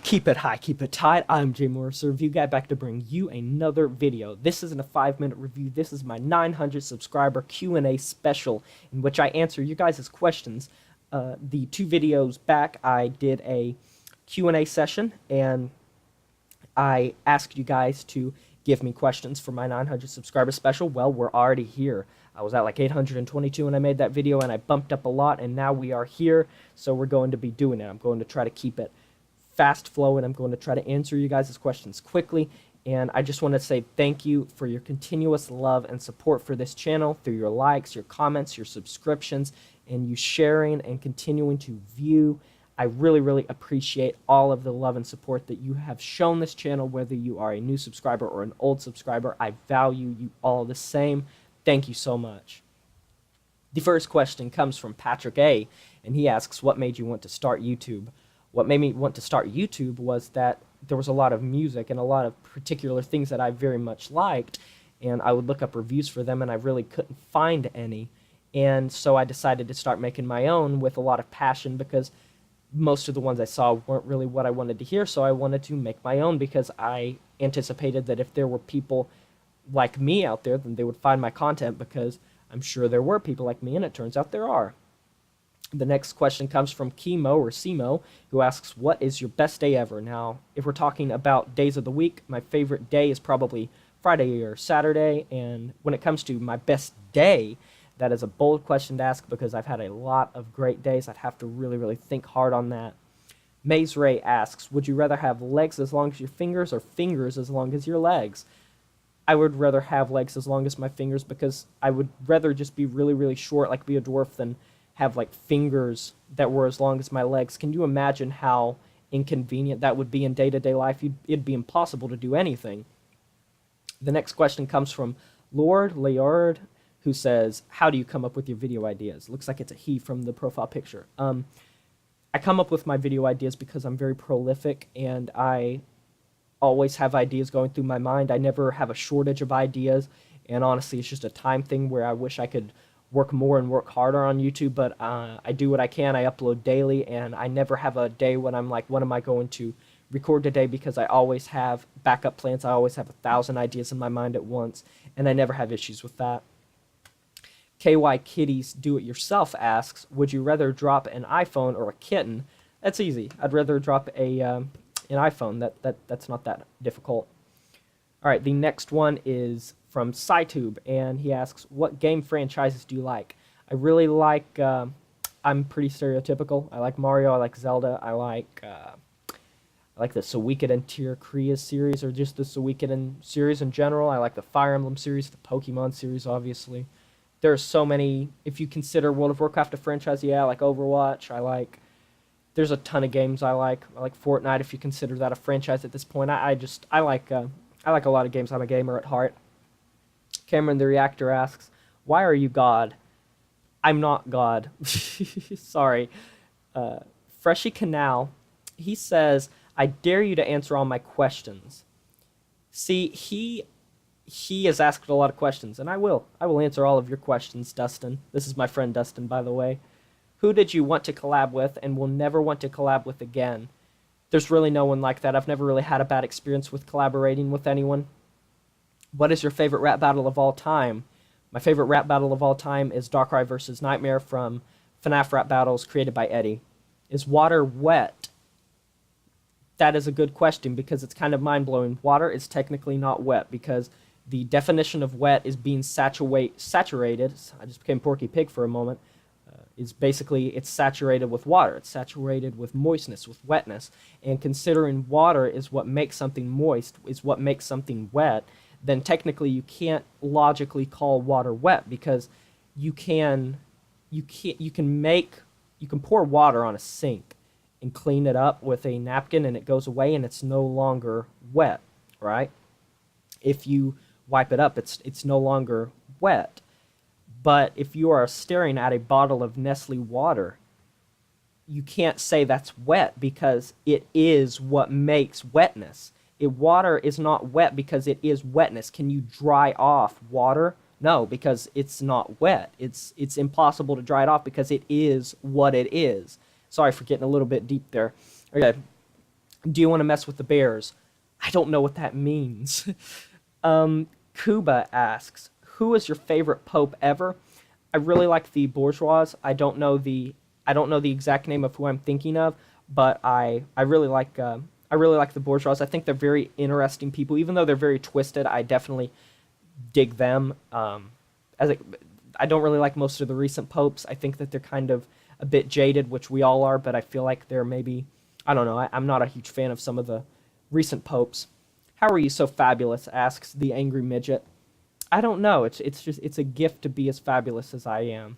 Keep it high, keep it tight. I'm Jay Morris, a review guy, back to bring you another video. This isn't a 5-minute review. This is my 900 subscriber Q&A special in which I answer you guys' questions. The 2 videos back, I did a Q&A session, and I asked you guys to give me questions for my 900 subscriber special. Well, we're already here. I was at like 822 when I made that video, and I bumped up a lot, and now we are here, so we're going to be doing it. I'm going to try to keep it fast flow, and I'm going to try to answer you guys' questions quickly. And I just want to say thank you for your continuous love and support for this channel through your likes, your comments, your subscriptions, and you sharing and continuing to view. I really, really appreciate all of the love and support that you have shown this channel, whether you are a new subscriber or an old subscriber. I value you all the same. Thank you so much. The first question comes from Patrick A, and he asks, what made you want to start YouTube? What made me want to start YouTube was that there was a lot of music and a lot of particular things that I very much liked, and I would look up reviews for them, and I really couldn't find any. And so I decided to start making my own with a lot of passion, because most of the ones I saw weren't really what I wanted to hear, so I wanted to make my own because I anticipated that if there were people like me out there, then they would find my content, because I'm sure there were people like me, and it turns out there are. The next question comes from Cemoh, who asks, what is your best day ever? Now, if we're talking about days of the week, my favorite day is probably Friday or Saturday, and when it comes to my best day, that is a bold question to ask because I've had a lot of great days. I'd have to really, really think hard on that. MazeRay asks, would you rather have legs as long as your fingers or fingers as long as your legs? I would rather have legs as long as my fingers, because I would rather just be really, really short, like be a dwarf, than have like fingers that were as long as my legs. Can you imagine how inconvenient that would be in day-to-day life? It'd be impossible to do anything. The next question comes from Laurd, who says, how do you come up with your video ideas? Looks like it's a he from the profile picture. I come up with my video ideas because I'm very prolific, and I always have ideas going through my mind. I never have a shortage of ideas, and honestly, it's just a time thing where I wish I could work more and work harder on YouTube, but I do what I can. I upload daily, and I never have a day when I'm like, what am I going to record today, because I always have backup plans. I always have 1,000 ideas in my mind at once, and I never have issues with that. KY Kitties Do It Yourself asks, would you rather drop an iPhone or a kitten? That's easy. I'd rather drop an iPhone. That's not that difficult. All right, the next one is from Psytube, and he asks, what game franchises do you like? I really like, I'm pretty stereotypical. I like Mario, I like Zelda, I like the Suikoden Tier Kriya series, or just the Suikoden series in general. I like the Fire Emblem series, the Pokemon series, obviously. There are so many. If you consider World of Warcraft a franchise, yeah, I like Overwatch. There's a ton of games I like. I like Fortnite, if you consider that a franchise at this point. I like a lot of games. I'm a gamer at heart. Kamren The Reactor asks, why are you God? I'm not God. Sorry. Freshy Kanal, he says, I dare you to answer all my questions. See, he has asked a lot of questions, and I will answer all of your questions, Dustin. This is my friend Dustin, by the way. Who did you want to collab with and will never want to collab with again? There's really no one like that. I've never really had a bad experience with collaborating with anyone. What is your favorite rap battle of all time? My favorite rap battle of all time is Darkrai vs. Nightmare from FNAF Rap Battles, created by Eddie. Is water wet? That is a good question, because it's kind of mind-blowing. Water is technically not wet, because the definition of wet is being saturated. I just became Porky Pig for a moment. Is basically, it's saturated with water. It's saturated with moistness, with wetness. And considering water is what makes something moist, is what makes something wet, then technically you can't logically call water wet, because you can pour water on a sink and clean it up with a napkin, and it goes away, and it's no longer wet, right? If you wipe it up, it's no longer wet. But if you are staring at a bottle of Nestle water, you can't say that's wet, because it is what makes wetness. Water is not wet because it is wetness. Can you dry off water? No, because it's not wet. It's impossible to dry it off because it is what it is. Sorry for getting a little bit deep there. Okay. Do you want to mess with the bears? I don't know what that means. Kuba asks, who is your favorite pope ever? I really like the bourgeois. I don't know the exact name of who I'm thinking of, but I really like the bourgeois. I think they're very interesting people, even though they're very twisted. I definitely dig them. I don't really like most of the recent popes. I think that they're kind of a bit jaded, which we all are, but I feel like they're maybe, I don't know, I'm not a huge fan of some of the recent popes. How are you so fabulous? Asks TheAngryMidget. I don't know. It's a gift to be as fabulous as I am.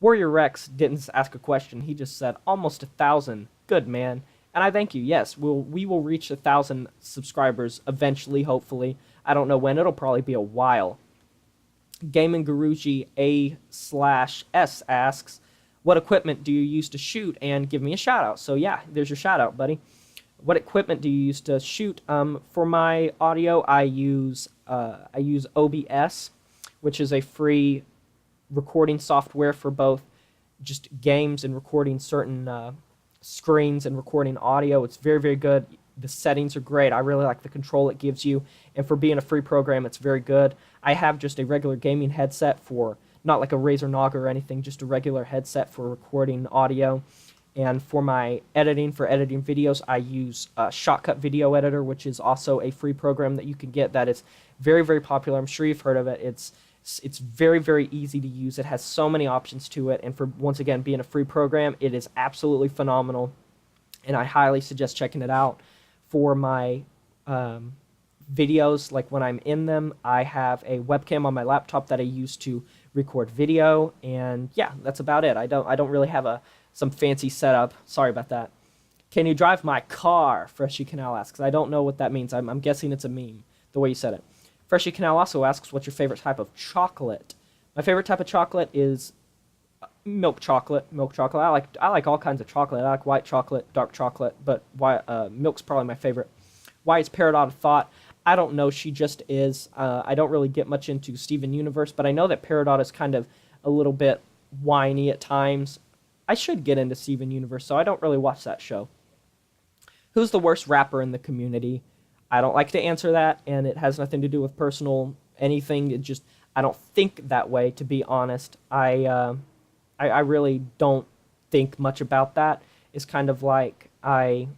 Warrior Rex didn't ask a question. He just said almost 1,000. Good man. And I thank you. Yes, we will reach 1,000 subscribers eventually, hopefully. I don't know when. It'll probably be a while. Gaming guruji-A/S asks, what equipment do you use to shoot? And give me a shout out. So yeah, there's your shout out, buddy. What equipment do you use to shoot? For my audio, I use OBS, which is a free recording software for both just games and recording certain screens and recording audio. It's very, very good. The settings are great. I really like the control it gives you. And for being a free program, it's very good. I have just a regular gaming headset for, not like a Razer Nog or anything, just a regular headset for recording audio. And for my editing, for editing videos, I use Shotcut Video Editor, which is also a free program that you can get that is very, very popular. I'm sure you've heard of it. It's very, very easy to use. It has so many options to it. And for, once again, being a free program, it is absolutely phenomenal. And I highly suggest checking it out. For my videos, like when I'm in them, I have a webcam on my laptop that I use to record video. And yeah, that's about it. I don't really have some fancy setup. Sorry about that. Can you drive my car? Freshy Kanal asks. I don't know what that means. I'm guessing it's a meme, the way you said it. Freshy Kanal also asks, what's your favorite type of chocolate? My favorite type of chocolate is milk chocolate. Milk chocolate. I like all kinds of chocolate. I like white chocolate, dark chocolate, but milk's probably my favorite. Why is Parrot Out of Thought? I don't know. She just is. I don't really get much into Steven Universe, but I know that Parrot is kind of a little bit whiny at times. I should get into Steven Universe, so I don't really watch that show. Who's the worst rapper in the community? I don't like to answer that, and it has nothing to do with personal anything. It just, I don't think that way, to be honest. I really don't think much about that. It's kind of like I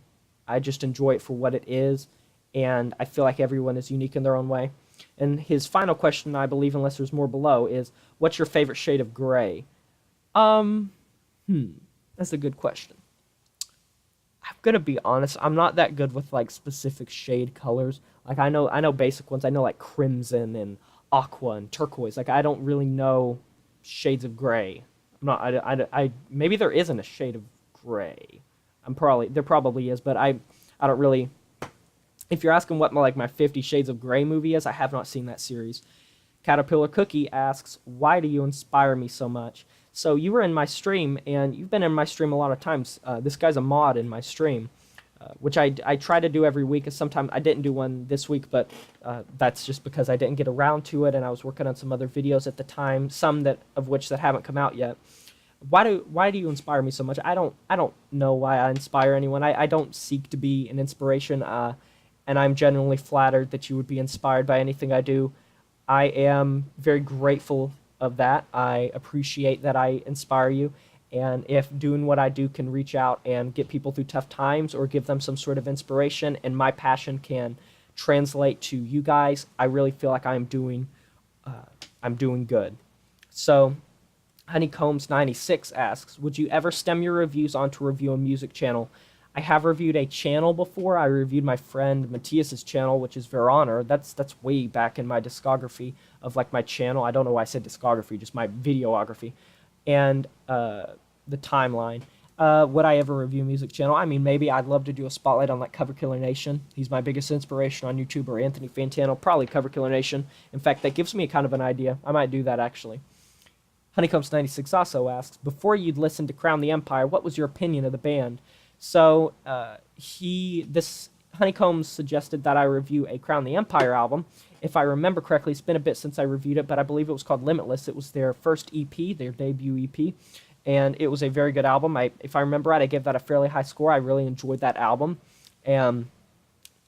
just enjoy it for what it is, and I feel like everyone is unique in their own way. And his final question, I believe, unless there's more below, is, what's your favorite shade of gray? That's a good question. I'm gonna be honest, I'm not that good with like specific shade colors. Like I know basic ones. I know like crimson and aqua and turquoise. Like I don't really know shades of gray. Maybe there isn't a shade of gray. There probably is, but I don't really. If you're asking what my 50 Shades of Grey movie is, I have not seen that series. Caterpillar Cookie asks, why do you inspire me so much? So you were in my stream, and you've been in my stream a lot of times. This guy's a mod in my stream, which I try to do every week. Sometimes I didn't do one this week, but that's just because I didn't get around to it, and I was working on some other videos at the time, some of which haven't come out yet. Why do you inspire me so much? I don't know why I inspire anyone. I don't seek to be an inspiration, and I'm genuinely flattered that you would be inspired by anything I do. I am very grateful of that. I appreciate that I inspire you, and if doing what I do can reach out and get people through tough times or give them some sort of inspiration, and my passion can translate to you guys, I really feel like I'm doing good. So Honeycombs 96 asks, would you ever stem your reviews onto review a music channel? I have reviewed a channel before. I reviewed my friend Matthias's channel, which is Vaerronir. That's way back in my discography of like my channel. I don't know why I said discography, just my videography. And the timeline. Would I ever review a music channel? I mean, maybe. I'd love to do a spotlight on like Cover Killer Nation. He's my biggest inspiration on YouTube, or Anthony Fantano. Probably Cover Killer Nation. In fact, that gives me kind of an idea. I might do that actually. Honeycombs 96 also asks, before you'd listen to Crown the Empire, what was your opinion of the band? So Honeycombs suggested that I review a Crown the Empire album. If I remember correctly, it's been a bit since I reviewed it, but I believe it was called Limitless. It was their first EP, their debut EP, and it was a very good album. If I remember right, I gave that a fairly high score. I really enjoyed that album. And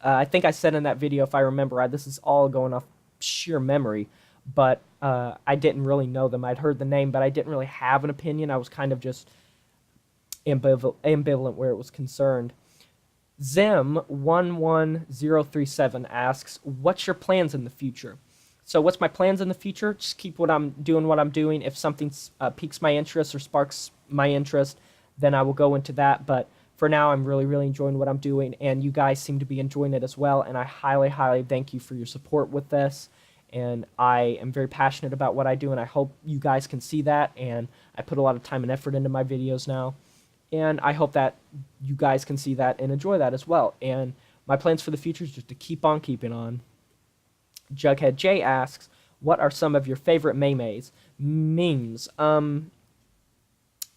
I think I said in that video, if I remember, this is all going off sheer memory, but I didn't really know them. I'd heard the name, but I didn't really have an opinion. I was kind of just ambivalent where it was concerned. Zim11037 asks, what's your plans in the future? So what's my plans in the future? Just keep what I'm doing. If something piques my interest or sparks my interest, then I will go into that. But for now, I'm really, really enjoying what I'm doing, and you guys seem to be enjoying it as well, and I highly, highly thank you for your support with this. And I am very passionate about what I do, and I hope you guys can see that, and I put a lot of time and effort into my videos now. And I hope that you guys can see that and enjoy that as well. And my plans for the future is just to keep on keeping on. Jughead Jay asks, what are some of your favorite memes?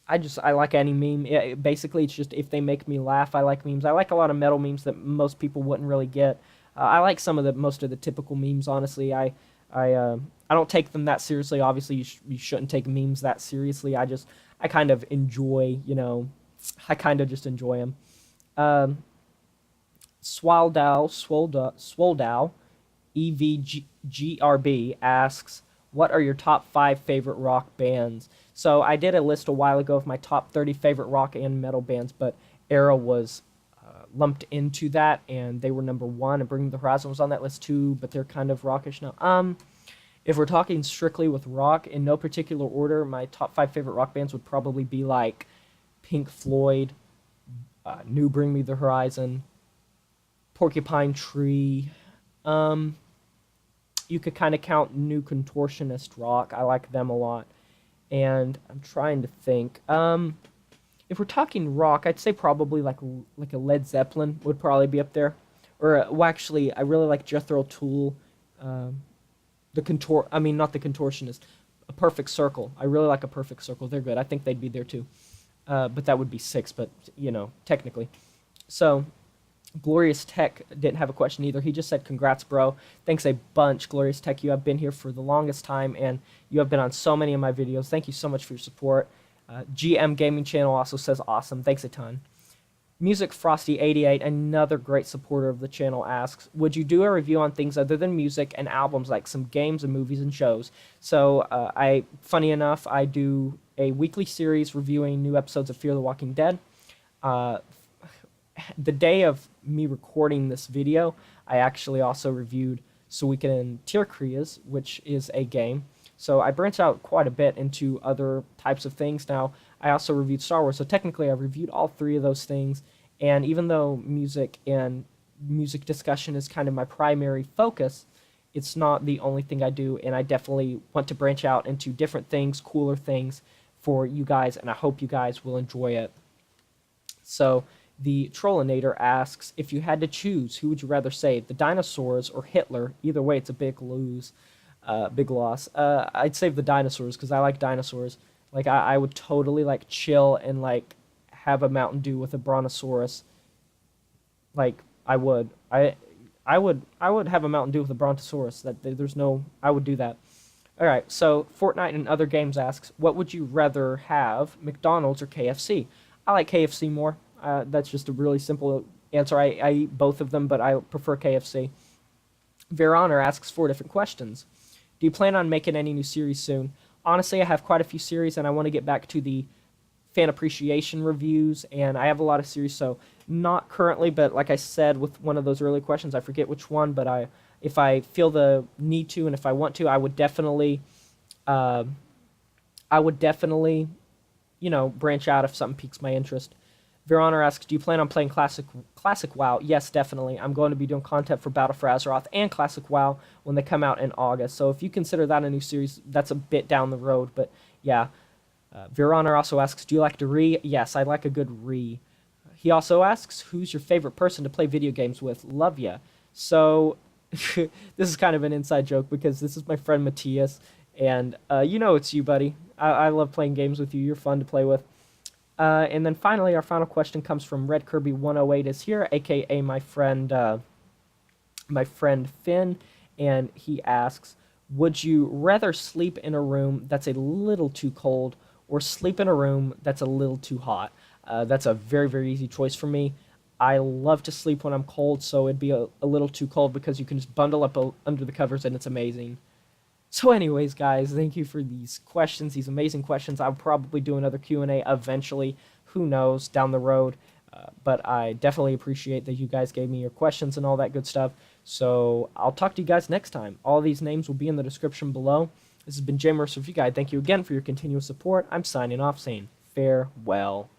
I like any meme. Basically, it's just if they make me laugh, I like memes. I like a lot of metal memes that most people wouldn't really get. I like most of the typical memes, honestly. I don't take them that seriously. Obviously, you shouldn't take memes that seriously. I kind of enjoy, I kind of just enjoy them. Swoldow EVGRB asks, what are your top 5 favorite rock bands? So I did a list a while ago of my top 30 favorite rock and metal bands, but Era was lumped into that, and they were number 1, and Bring the Horizon was on that list too, but they're kind of rockish now. If we're talking strictly with rock, in no particular order, my top 5 favorite rock bands would probably be like Pink Floyd, New Bring Me the Horizon, Porcupine Tree. You could kind of count New Contortionist Rock. I like them a lot. And I'm trying to think. If we're talking rock, I'd say probably like a Led Zeppelin would probably be up there. Or, well, actually, I really like Jethro Tull. Not the Contortionist. A Perfect Circle. I really like A Perfect Circle. They're good. I think they'd be there too. But that would be 6, but, technically. So, Glorious Tech didn't have a question either. He just said, congrats, bro. Thanks a bunch, Glorious Tech. You have been here for the longest time, and you have been on so many of my videos. Thank you so much for your support. GMgaming Channel also says, awesome. Thanks a ton. Music Frosty 88, another great supporter of the channel, asks, would you do a review on things other than music and albums, like some games and movies and shows? So, funny enough, I do a weekly series reviewing new episodes of Fear the Walking Dead. The day of me recording this video, I actually also reviewed Suikoden Tierkreis, which is a game. So I branch out quite a bit into other types of things. Now, I also reviewed Star Wars, so technically I've reviewed all 3 of those things. And even though music and music discussion is kind of my primary focus, it's not the only thing I do, and I definitely want to branch out into different things, cooler things for you guys, and I hope you guys will enjoy it. So, the Trollanator asks, if you had to choose, who would you rather save, the dinosaurs or Hitler? Either way, it's a big loss. I'd save the dinosaurs because I like dinosaurs. Like, I would totally, like, chill and, like, have a Mountain Dew with a Brontosaurus. Like, I would have a Mountain Dew with a Brontosaurus. I would do that. Alright, so Fortnite and Other Games asks, what would you rather have, McDonald's or KFC? I like KFC more. That's just a really simple answer. I eat both of them, but I prefer KFC. Vaerronir asks 4 different questions. Do you plan on making any new series soon? Honestly, I have quite a few series, and I want to get back to the fan appreciation reviews, and I have a lot of series, so not currently, but like I said with one of those early questions, I forget which one, but if I feel the need to, and if I want to, I would definitely, branch out if something piques my interest. Vaerronir asks, do you plan on playing Classic WoW? Yes, definitely. I'm going to be doing content for Battle for Azeroth and Classic WoW when they come out in August. So if you consider that a new series, that's a bit down the road. But yeah. Vaerronir also asks, do you like to re? Yes, I like a good re. He also asks, who's your favorite person to play video games with? Love ya. So this is kind of an inside joke because this is my friend Matthias. And it's you, buddy. I love playing games with you. You're fun to play with. And then finally, our final question comes from Red Kirby 108 is here, aka my friend Finn, and he asks, would you rather sleep in a room that's a little too cold or sleep in a room that's a little too hot? That's a very, very easy choice for me. I love to sleep when I'm cold, so it'd be a little too cold because you can just bundle up under the covers and it's amazing. So anyways, guys, thank you for these questions, these amazing questions. I'll probably do another Q&A eventually, who knows, down the road. But I definitely appreciate that you guys gave me your questions and all that good stuff. So I'll talk to you guys next time. All these names will be in the description below. This has been Jay Mercer Review Guide. Thank you again for your continuous support. I'm signing off saying farewell.